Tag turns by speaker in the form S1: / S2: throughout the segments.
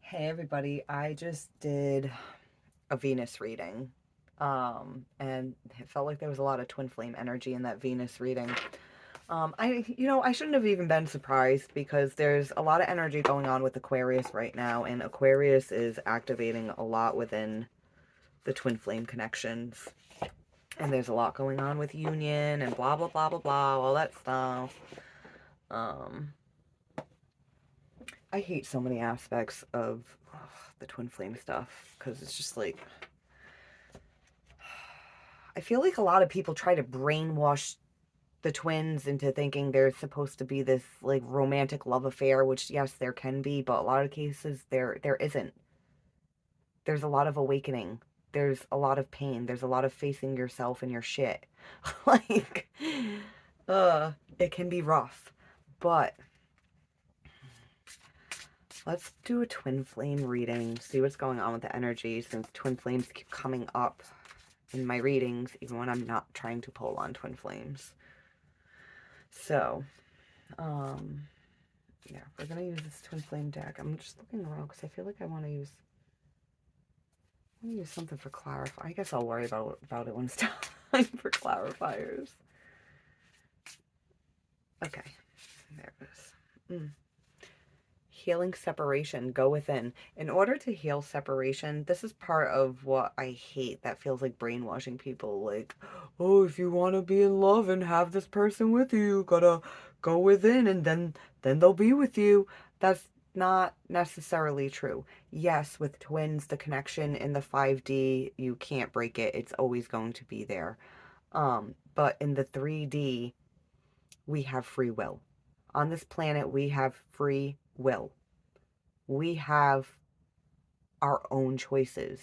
S1: Hey everybody, I just did a Venus reading. And it felt like there was a lot of twin flame energy in that Venus reading. I shouldn't have even been surprised because there's a lot of energy going on with Aquarius right now, and Aquarius is activating a lot within the twin flame connections. And there's a lot going on with union and blah blah blah blah blah, all that stuff. Um, I hate so many aspects of the twin flame stuff because it's just like I feel like a lot of people try to brainwash the twins into thinking they're supposed to be this like romantic love affair, which yes, there can be, but a lot of cases there isn't. There's a lot of awakening. There's a lot of pain. There's a lot of facing yourself and your shit. like it can be rough. But let's do a twin flame reading, see what's going on with the energy since twin flames keep coming up in my readings even when I'm not trying to pull on twin flames. So, um, yeah, we're gonna use this twin flame deck. I'm just looking around because I feel like I want to use something for clarify. I guess I'll worry about it when it's time for clarifiers. Okay, there it is. Healing separation, go within. In order to heal separation, this is part of what I hate that feels like brainwashing people. Like, oh, if you want to be in love and have this person with you, you gotta go within and then they'll be with you. That's not necessarily true. Yes, with twins, the connection in the 5D, you can't break it. It's always going to be there. But in the 3D, we have free will. On this planet, we have free will. We have our own choices.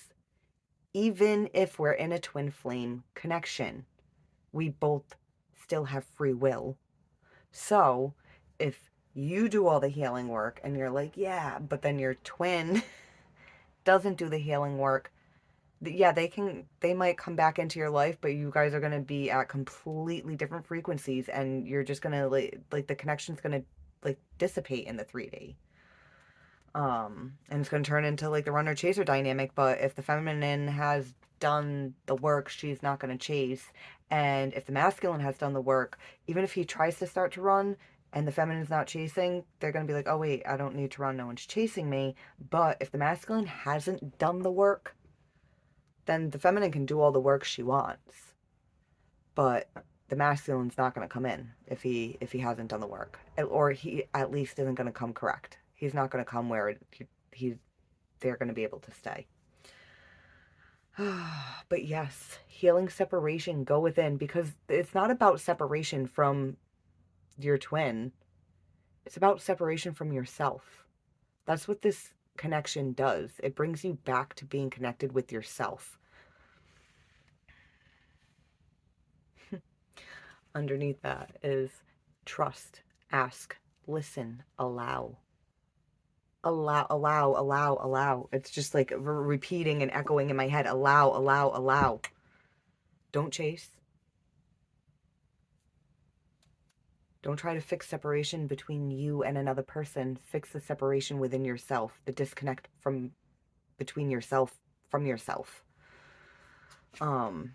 S1: Even if we're in a twin flame connection, we both still have free will. So if you do all the healing work and you're like, yeah, but then your twin doesn't do the healing work, yeah, they might come back into your life, but you guys are going to be at completely different frequencies and you're just going to like the connection's going to like dissipate in the 3D. And it's going to turn into like the runner chaser dynamic. But if the feminine has done the work, she's not going to chase. And if the masculine has done the work, even if he tries to start to run and the feminine's not chasing, they're going to be like, oh, wait, I don't need to run. No one's chasing me. But if the masculine hasn't done the work, then the feminine can do all the work she wants. But the masculine's not going to come in if he hasn't done the work, or he at least isn't going to come correct. He's not going to come where he's they're going to be able to stay. But yes, healing separation, go within, because it's not about separation from your twin. It's about separation from yourself. That's what this connection does. It brings you back to being connected with yourself. Underneath that is trust, ask, listen, allow. Allow. It's just like repeating and echoing in my head. Allow. Don't chase. Don't try to fix separation between you and another person. Fix the separation within yourself, the disconnect from between yourself from yourself. Um,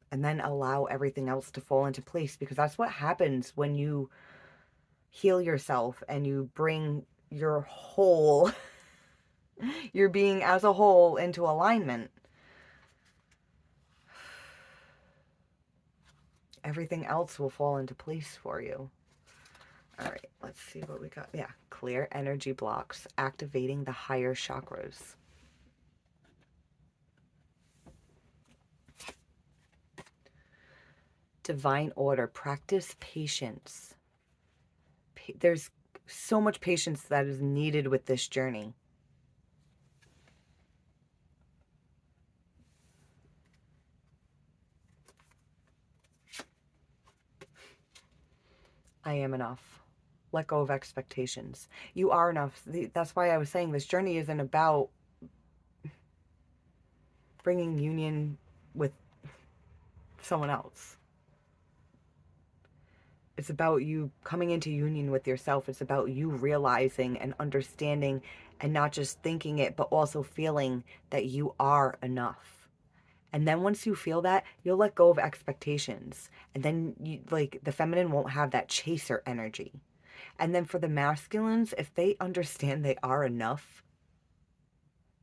S1: and then allow everything else to fall into place, because that's what happens when you heal yourself and you bring your whole your being as a whole into alignment. Everything else will fall into place for you. All right, let's see what we got. Yeah, clear energy blocks, activating the higher chakras. Divine order, practice patience. There's so much patience that is needed with this journey. I am enough. Let go of expectations. You are enough. That's why I was saying this journey isn't about bringing union with someone else. It's about you coming into union with yourself. It's about you realizing and understanding and not just thinking it, but also feeling that you are enough. And then once you feel that, you'll let go of expectations. And then you, like, the feminine won't have that chaser energy. And then for the masculines, if they understand they are enough,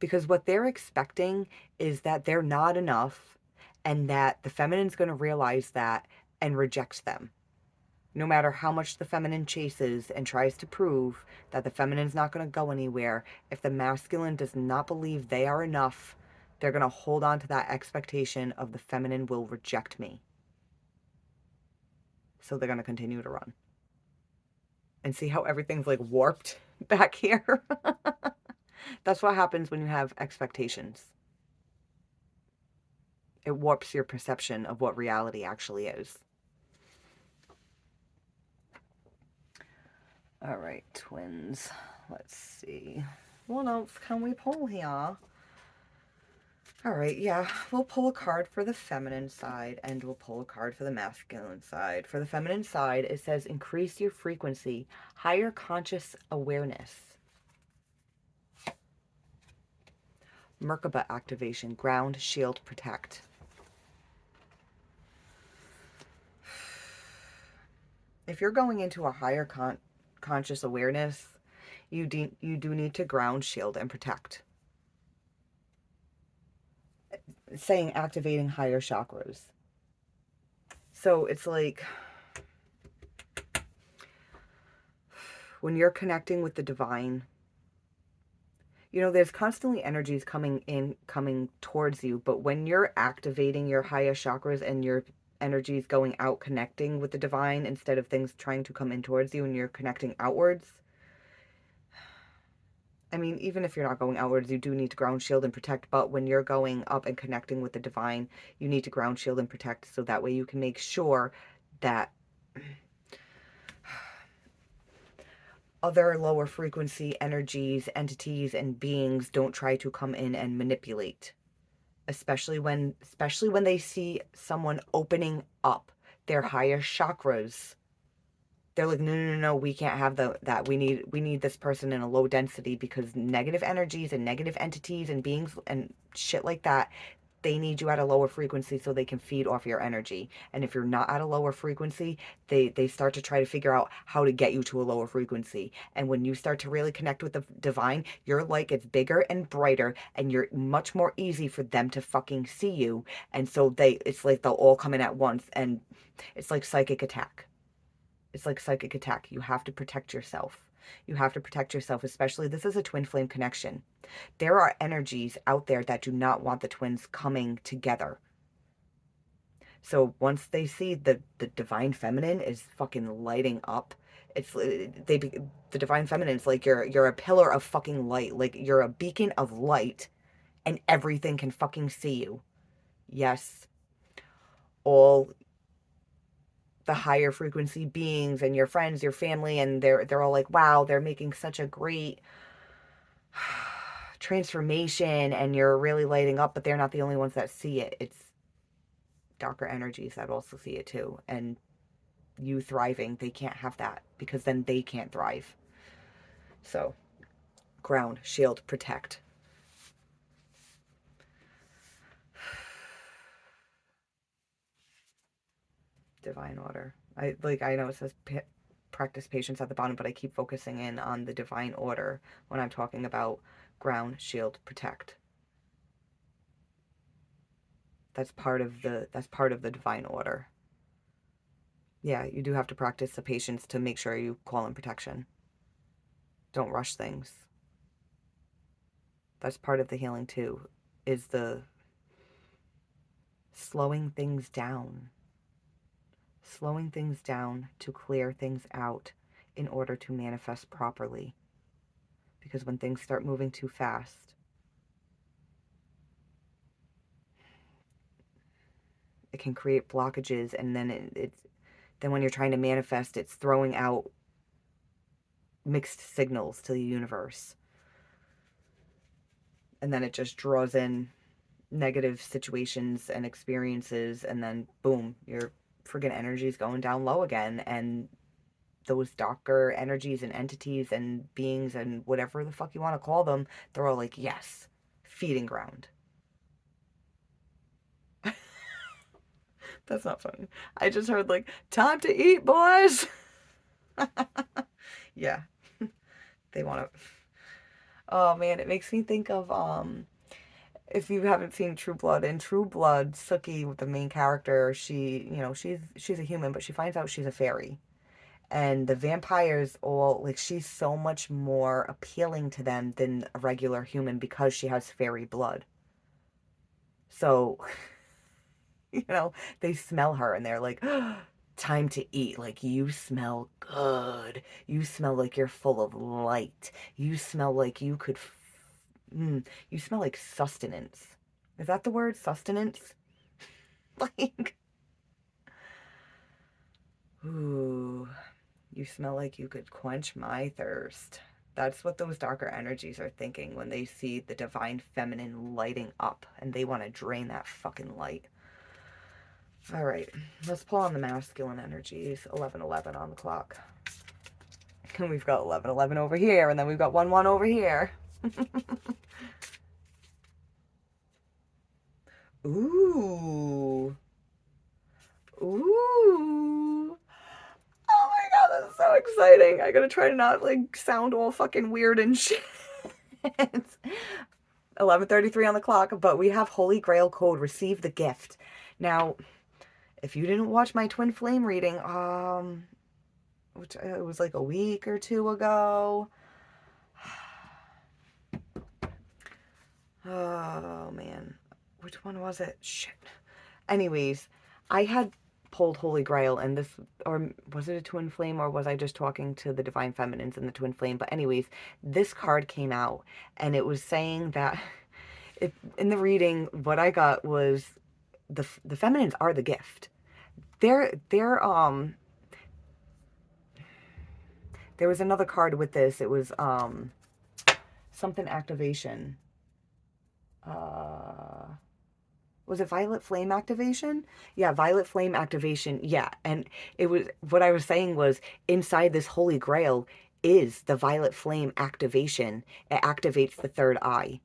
S1: because what they're expecting is that they're not enough and that the feminine's going to realize that and reject them. No matter how much the feminine chases and tries to prove that the feminine's not going to go anywhere, if the masculine does not believe they are enough, they're going to hold on to that expectation of the feminine will reject me. So they're going to continue to run. And see how everything's like warped back here? That's what happens when you have expectations. It warps your perception of what reality actually is. All right, twins. Let's see. What else can we pull here? All right, yeah, we'll pull a card for the feminine side and we'll pull a card for the masculine side. For the feminine side, it says increase your frequency, higher conscious awareness. Merkaba activation, ground, shield, protect. If you're going into a higher conscious awareness, you do need to ground, shield, and protect. It's saying activating higher chakras. So it's like when you're connecting with the divine, you know, there's constantly energies coming towards you, but when you're activating your higher chakras and your energies going out, connecting with the divine instead of things trying to come in towards you and you're connecting outwards. I mean, even if you're not going outwards, you do need to ground, shield, and protect, but when you're going up and connecting with the divine, you need to ground, shield, and protect so that way you can make sure that other lower frequency energies, entities, and beings don't try to come in and manipulate. Especially when they see someone opening up their higher chakras. They're like, no, we can't have that. We need this person in a low density because negative energies and negative entities and beings and shit like that, they need you at a lower frequency so they can feed off your energy. And if you're not at a lower frequency, they start to try to figure out how to get you to a lower frequency. And when you start to really connect with the divine, your light gets bigger and brighter and you're much more easy for them to fucking see you. And so it's like they'll all come in at once and it's like psychic attack. It's like psychic attack. You have to protect yourself. You have to protect yourself, especially this is a twin flame connection. There are energies out there that do not want the twins coming together. So once they see the divine feminine is fucking lighting up, the divine feminine is like you're a pillar of fucking light, like you're a beacon of light, and everything can fucking see you. Yes, all the higher frequency beings and your friends, your family, and they're all like, wow, they're making such a great transformation and you're really lighting up, but they're not the only ones that see it. It's darker energies that also see it too. And you thriving, they can't have that because then they can't thrive. So, ground, shield, protect. Divine order. I know it says practice patience at the bottom, but I keep focusing in on the divine order when I'm talking about ground, shield, protect. That's part of the divine order. Yeah, you do have to practice the patience to make sure you call in protection. Don't rush things. That's part of the healing too, is the slowing things down. Slowing things down to clear things out in order to manifest properly. Because when things start moving too fast, it can create blockages, and then then when you're trying to manifest, it's throwing out mixed signals to the universe. And then it just draws in negative situations and experiences, and then boom, you're friggin' energies going down low again, and those darker energies and entities and beings and whatever the fuck you want to call them, they're all like, yes, feeding ground. That's not funny. I just heard like, time to eat, boys. Yeah. They want to. Oh man, it makes me think of if you haven't seen True Blood, in True Blood, Sookie, the main character, she's a human, but she finds out she's a fairy. And the vampires all, like, she's so much more appealing to them than a regular human because she has fairy blood. So, they smell her and they're like, time to eat. Like, you smell good. You smell like you're full of light. You smell like you could, you smell like sustenance. Is that the word? Sustenance? Like, ooh, you smell like you could quench my thirst. That's what those darker energies are thinking when they see the divine feminine lighting up and they want to drain that fucking light. All right, let's pull on the masculine energies. 11:11 on the clock. And we've got 11:11 over here, and then we've got 1:1 over here. Ooh. Ooh. Oh my god, that's so exciting. I gotta try to not like sound all fucking weird and shit. 11:33 on the clock, but we have Holy Grail code, receive the gift. Now, if you didn't watch my twin flame reading, which it was like a week or two ago. Oh man, which one was it? Shit. Anyways, I had pulled Holy Grail, and this, or was it a twin flame, or was I just talking to the divine feminines in the twin flame? But anyways, this card came out, and it was saying that in the reading, what I got was the feminines are the gift. They're there was another card with this. It was something activation. Was it Violet Flame activation? Yeah, Violet Flame activation. Yeah, and it was, what I was saying was, inside this Holy Grail is the Violet Flame activation. It activates the third eye.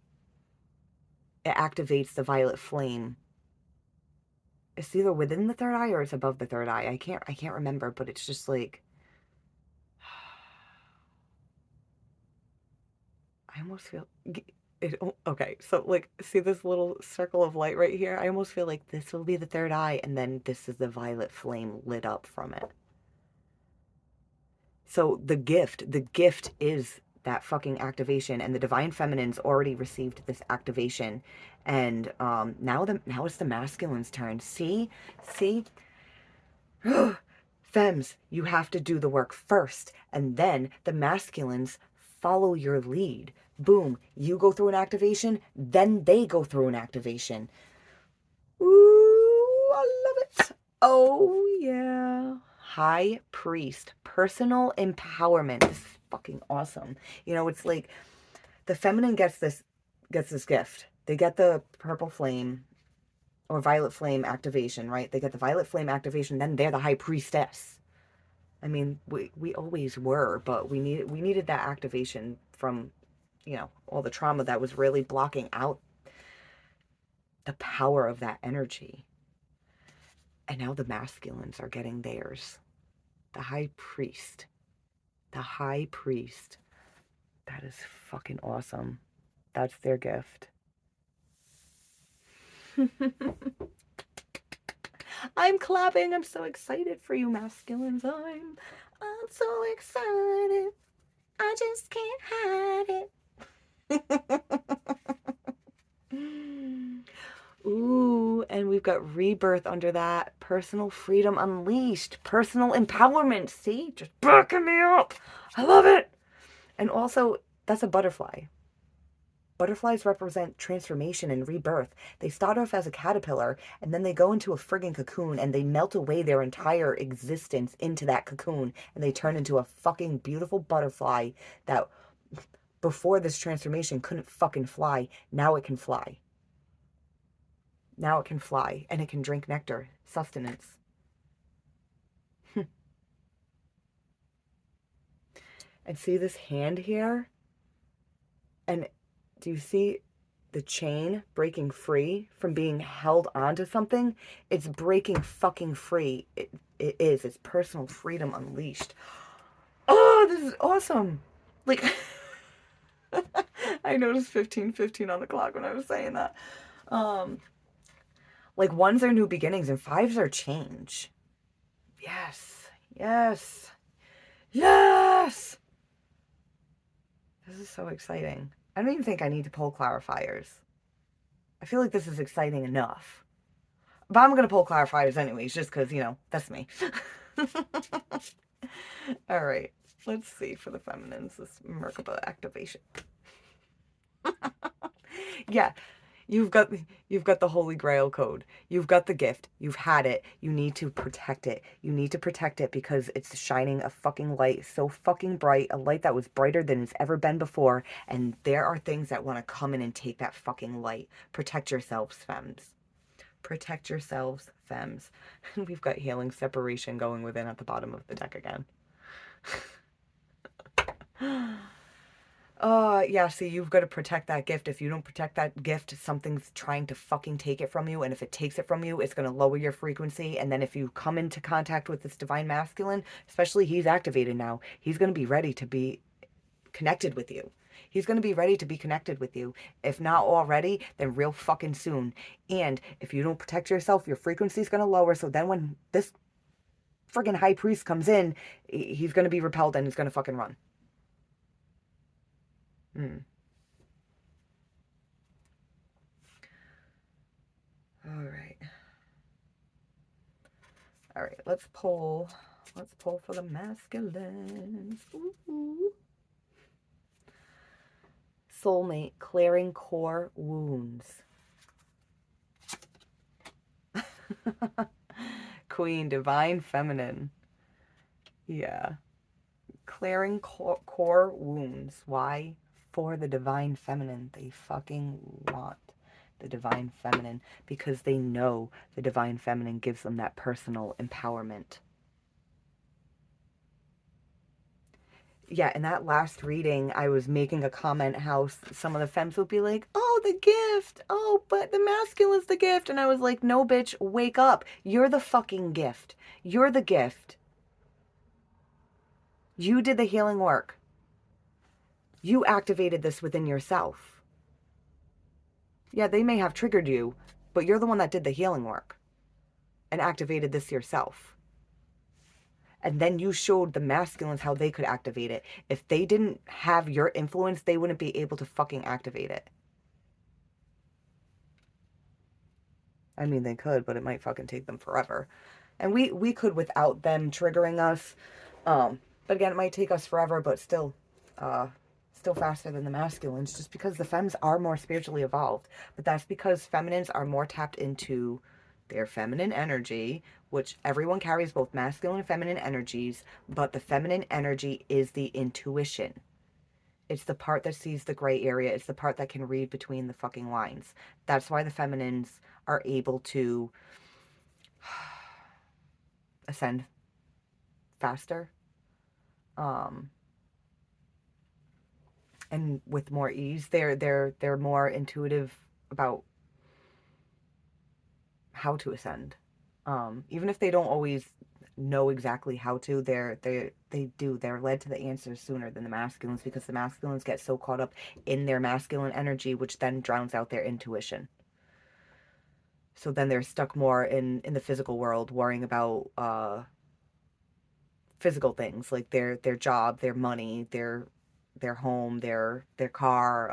S1: It activates the Violet Flame. It's either within the third eye or it's above the third eye. I can't remember, but it's just like, I almost feel okay, so like, see this little circle of light right here? I almost feel like this will be the third eye, and then this is the violet flame lit up from it. So the gift is that fucking activation, and the divine feminine's already received this activation, and now it's the masculine's turn. See, femmes, you have to do the work first, and then the masculines follow your lead. Boom, you go through an activation, then they go through an activation. Ooh, I love it. Oh yeah. High Priest, personal empowerment. This is fucking awesome. It's like the feminine gets this gift. They get the purple flame or violet flame activation, right? They get the violet flame activation, then they're the high priestess. I mean, we always were, but we needed that activation from, all the trauma that was really blocking out the power of that energy. And now the masculines are getting theirs. The high priest. The high priest. That is fucking awesome. That's their gift. I'm clapping. I'm so excited for you, masculines. I'm so excited. I just can't hide it. Ooh, and we've got rebirth under that. Personal freedom unleashed. Personal empowerment. See? Just backing me up. I love it. And also, that's a butterfly. Butterflies represent transformation and rebirth. They start off as a caterpillar, and then they go into a friggin' cocoon, and they melt away their entire existence into that cocoon, and they turn into a fucking beautiful butterfly that before this transformation couldn't fucking fly. Now it can fly. Now it can fly, and it can drink nectar, sustenance. And see this hand here? And do you see the chain breaking free from being held onto something? It's breaking fucking free. It is. It's personal freedom unleashed. Oh, this is awesome. Like, I noticed 15:15 on the clock when I was saying that. Um, like ones are new beginnings and fives are change. Yes. Yes. Yes. This is so exciting. I don't even think I need to pull clarifiers. I feel like this is exciting enough. But I'm going to pull clarifiers anyways, just because, that's me. All right. Let's see for the feminines, this Merkaba activation. Yeah. You've got the Holy Grail code. You've got the gift. You've had it. You need to protect it. You need to protect it because it's shining a fucking light so fucking bright, a light that was brighter than it's ever been before, and there are things that want to come in and take that fucking light. Protect yourselves, femmes. Protect yourselves, femmes. And we've got healing separation going within at the bottom of the deck again. Yeah, see, you've got to protect that gift. If you don't protect that gift, something's trying to fucking take it from you. And if it takes it from you, it's going to lower your frequency. And then if you come into contact with this divine masculine, especially he's activated now, he's going to be ready to be connected with you. He's going to be ready to be connected with you. If not already, then real fucking soon. And if you don't protect yourself, your frequency's going to lower. So then when this friggin' high priest comes in, he's going to be repelled and he's going to fucking run. All right. All right, let's pull for the masculines. Ooh. Soulmate, clearing core wounds. Queen, divine feminine. Yeah. Clearing core wounds. Why? For the divine feminine. They fucking want the divine feminine because they know the divine feminine gives them that personal empowerment. Yeah, in that last reading, I was making a comment how some of the femmes would be like, oh, the gift. Oh, but the masculine's the gift. And I was like, no, bitch, wake up. You're the fucking gift. You're the gift. You did the healing work. You activated this within yourself. Yeah, they may have triggered you, but you're the one that did the healing work and activated this yourself. And then you showed the masculines how they could activate it. If they didn't have your influence, they wouldn't be able to fucking activate it. I mean, they could, but it might fucking take them forever. And we could without them triggering us. But again, it might take us forever, but still faster than the masculines, just because the femmes are more spiritually evolved. But that's because feminines are more tapped into their feminine energy, which everyone carries both masculine and feminine energies, but the feminine energy is the intuition. It's the part that sees the gray area. It's the part that can read between the fucking lines. That's why the feminines are able to ascend faster. And with more ease. They're more intuitive about how to ascend. Even if they don't always know exactly how to, they're led to the answers sooner than the masculines, because the masculines get so caught up in their masculine energy, which then drowns out their intuition. So then they're stuck more in the physical world, worrying about physical things like their job, their money, their home, their car.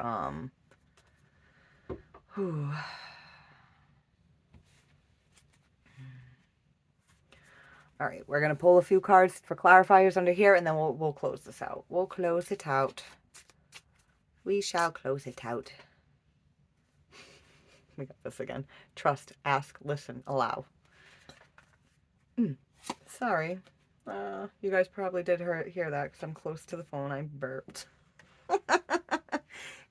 S1: All right, we're gonna pull a few cards for clarifiers under here, and then we'll close this out. We'll close it out. We shall close it out. We got this again. Trust, ask, listen, allow. Sorry. You guys probably did hear that because I'm close to the phone. I burped.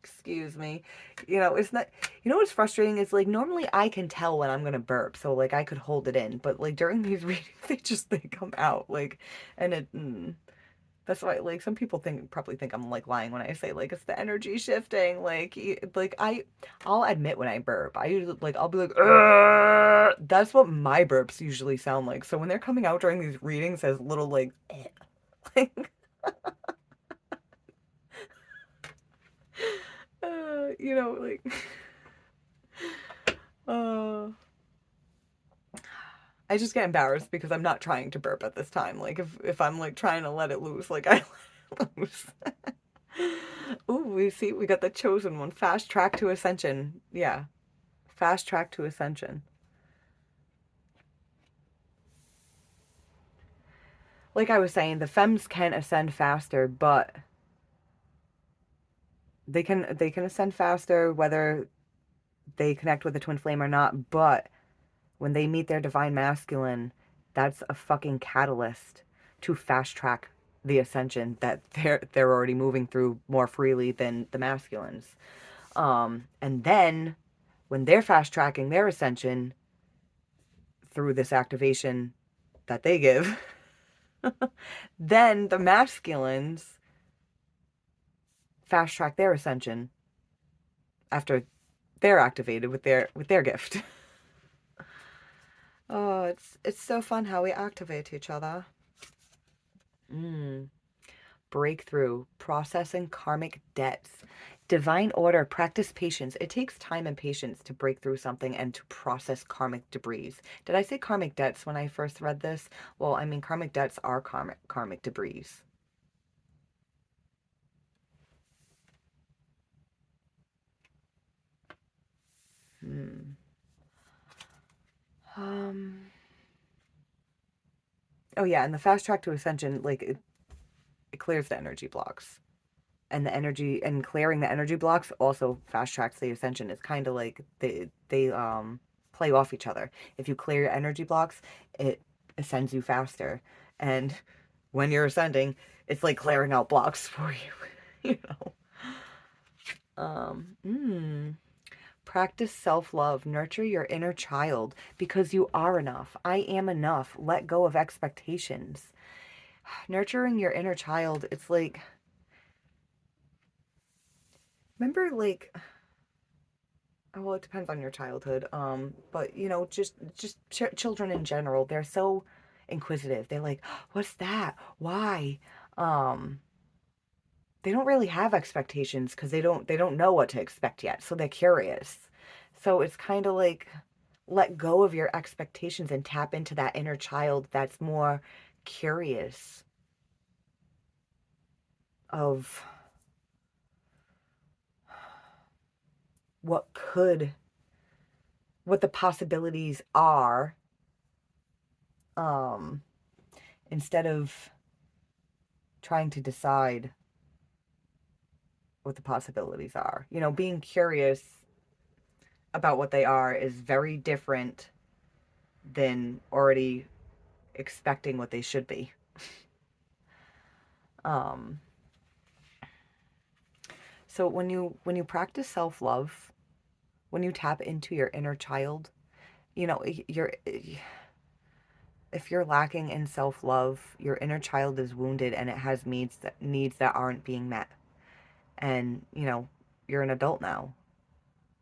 S1: Excuse me. It's not, what's frustrating is like normally I can tell when I'm gonna burp, so like I could hold it in, but like during these readings they come out like, and That's why, like, some people probably think I'm like lying when I say like it's the energy shifting. Like I'll admit when I burp. I usually like I'll be like, "Ugh." That's what my burps usually sound like. So when they're coming out during these readings as little like, like, you know, like, uh, I just get embarrassed because I'm not trying to burp at this time. Like if I'm like trying to let it loose, like I let it loose. Ooh, we got the chosen one. Fast track to ascension. Yeah. Fast track to ascension. Like I was saying, the femmes can ascend faster, but they can ascend faster whether they connect with the twin flame or not, but when they meet their divine masculine, that's a fucking catalyst to fast track the ascension that they're already moving through more freely than the masculines. And then when they're fast tracking their ascension through this activation that they give, then the masculines fast track their ascension after they're activated with their gift. Oh, it's so fun how we activate each other. Breakthrough, processing karmic debts. Divine order, practice patience. It takes time and patience to break through something and to process karmic debris. Did I say karmic debts when I first read this? Well, I mean, karmic debts are karmic debris. Hmm. Um. Oh yeah, and the fast track to ascension, like it clears the energy blocks, and the energy and clearing the energy blocks also fast tracks the ascension. It's kind of like they play off each other. If you clear your energy blocks, it ascends you faster, and when you're ascending, it's like clearing out blocks for you. You know. Um. Mm. Practice self love. Nurture your inner child because you are enough. I am enough. Let go of expectations. Nurturing your inner child, it's like, remember, like, oh, well, it depends on your childhood. But you know, just children in general, they're so inquisitive. They're like, what's that? Why? Um, they don't really have expectations because they don't know what to expect yet. So they're curious. So it's kind of like let go of your expectations and tap into that inner child that's more curious of what could what the possibilities are, um instead of trying to decide what the possibilities are. You know, being curious about what they are is very different than already expecting what they should be. um so when you practice self-love, when you tap into your inner child, you know, you're if you're lacking in self-love, your inner child is wounded and it has needs that aren't being met. And, you know, you're an adult now.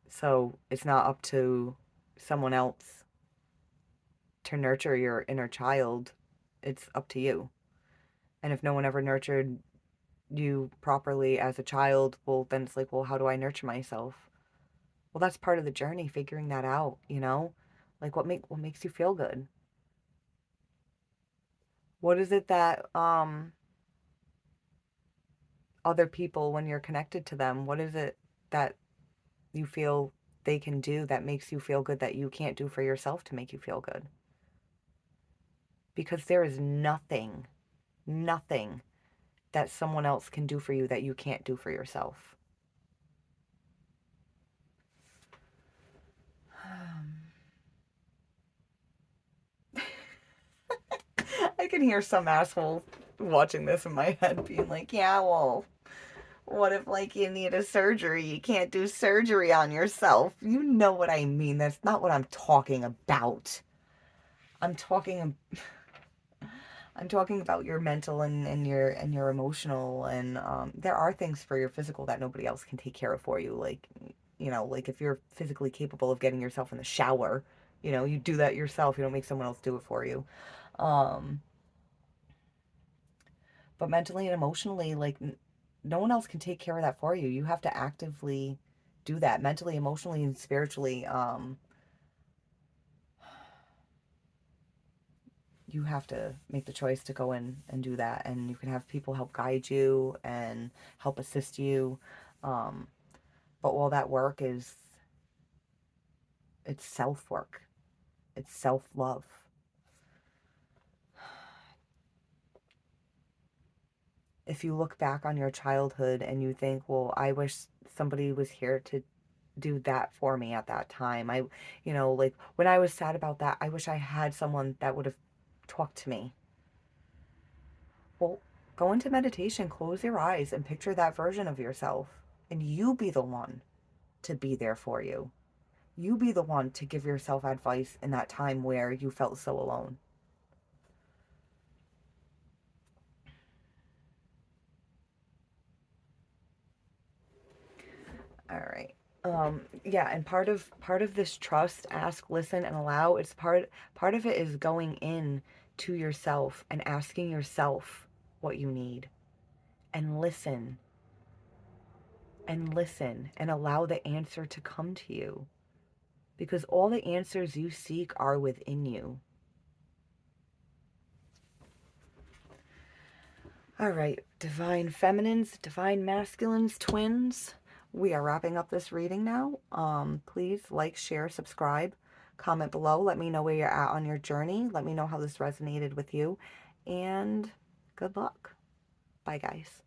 S1: So it's not up to someone else to nurture your inner child. It's up to you. And if no one ever nurtured you properly as a child, well, then it's like, well, how do I nurture myself? Well, that's part of the journey, figuring that out, you know? Like what makes you feel good? What is it that other people, when you're connected to them, what is it that you feel they can do that makes you feel good that you can't do for yourself to make you feel good? Because there is nothing that someone else can do for you that you can't do for yourself. I can hear some asshole watching this in my head being like, yeah, well, what if like you need a surgery? You can't do surgery on yourself. You know what I mean. That's not what I'm talking about. I'm talking I'm talking about your mental and your emotional, and there are things for your physical that nobody else can take care of for you. Like, you know, like if you're physically capable of getting yourself in the shower, you know, you do that yourself. You don't make someone else do it for you. Um, but mentally and emotionally, like no one else can take care of that for you. You have to actively do that mentally, emotionally, and spiritually. You have to make the choice to go in and do that, and you can have people help guide you and help assist you. Um, but all that work is it's self work. It's self love. If you look back on your childhood and you think, well, I wish somebody was here to do that for me at that time. You know, like when I was sad about that, I wish I had someone that would have talked to me. Well, go into meditation, close your eyes, and picture that version of yourself. And you be the one to be there for you. You be the one to give yourself advice in that time where you felt so alone. All right. Yeah, and part of this trust, ask, listen, and allow, it's part of it is going in to yourself and asking yourself what you need, and listen and allow the answer to come to you, because all the answers you seek are within you. All right, divine feminines, divine masculines, twins. We are wrapping up this reading now. Please like, share, subscribe, comment below. Let me know where you're at on your journey. Let me know how this resonated with you. And good luck. Bye, guys.